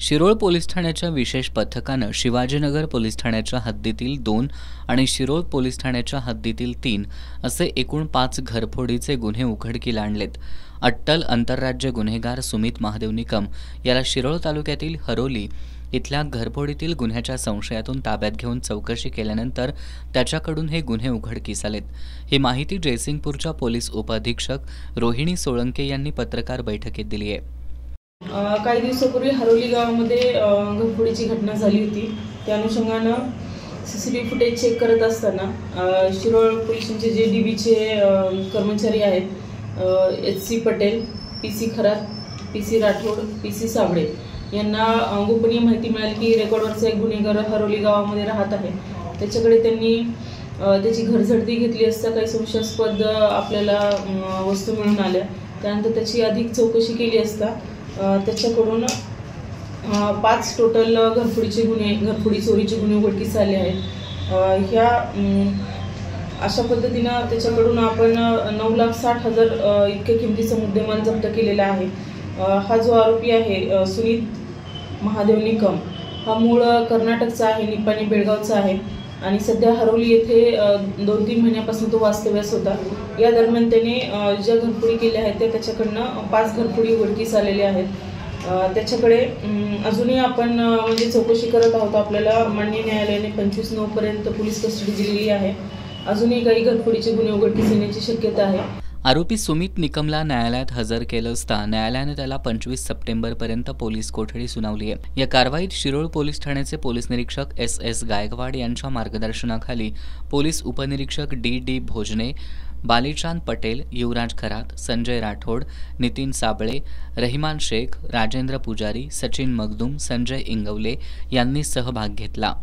Shirol police ठाण्याच्या विशेष पथकानं शिवाजीनगर पोलीस ठाण्याच्या हद्दीतील 2 आणि शिरोळ पोलीस ठाण्याच्या हद्दीतील 3 असे एकूण 5 घरफोडीचे गुन्हे उघडकीला आणलेत। अट्टल आंतरराज्य गुन्हेगार सुमित महादेव निकम याला शिरोळ तालुक्यातील हरोली इथल्या घरफोडीतील गुन्ह्याच्या संशयातून ताब्यात घेऊन चौकशी केल्यानंतर त्याच्याकडून हे गुन्हे उघडकीस आलेत। ही माहिती जयसिंगपूरच्या पोलीस उपअधीक्षक रोहिणी सोळंके यांनी पत्रकार बैठकीत दिली आहे। काही दिवसापूर्वी हरोली गावामध्ये घरफोडीची घटना झाली होती। त्या अनुषंगानं सीसीटीव्ही फुटेज चेक करत असताना शिरोळ पोलिसांचे जे डीबीचे कर्मचारी आहेत HC. Patel, PC. Kharat, PC. Rathod, PC. Sable यांना गोपनीय माहिती मिळाली की रेकॉर्डवरचा एक गुन्हेगार हरोली गावामध्ये राहत आहे। त्याच्याकडे त्यांनी त्याची घरझडती घेतली असता काही संशयास्पद आपल्याला वस्तू मिळून आल्या। त्यानंतर त्याची अधिक चौकशी केली असता त्याच्याकडून 5 टोटल घरफोडीचे गुन्हे, घरफोडी चोरीचे गुन्हे उघडकीस आले आहेत। ह्या अशा पद्धतीनं त्याच्याकडून आपण 9,60,000 इतके किमतीचा मुद्देमाल जप्त केलेला आहे। हा जो आरोपी आहे सुमित महादेव निकम हा मूळ कर्नाटकचा आहे, निपाणी बेळगावचा आहे आणि सध्या हरोली येथे 2-3 महिन्यापासून तो वास्तव्यास होता। या दरम्यान त्याने ज्या घरफोडी केल्या आहेत त्याच्याकडनं 5 घरफोडी उघडकीस आलेल्या आहेत। त्याच्याकडे अजूनही आपण म्हणजे चौकशी करत आहोत। आपल्याला माननीय न्यायालयाने 25/9 पर्यंत पोलीस कस्टडी दिलेली आहे। अजूनही काही घरफोडीचे गुन्हे उघडकीस येण्याची शक्यता आहे। आरोपी सुमित निकमला न्यायालयात हजर केलं असता न्यायालयाने त्याला 25 सप्टेंबरपर्यंत पोलीस कोठडी सुनावली आहे। या कारवाईत शिरोळ पोलीस ठाण्याचे पोलीस निरीक्षक एस.एस. गायकवाड यांच्या मार्गदर्शनाखाली पोलीस उपनिरीक्षक डी. भोजने, बालीचांद पटेल, युवराज खरात, संजय राठोड, नितीन साबळे, रहिमान शेख, राजेंद्र पुजारी, सचिन मगदूम, संजय इंगवले यांनी सहभाग घेतला।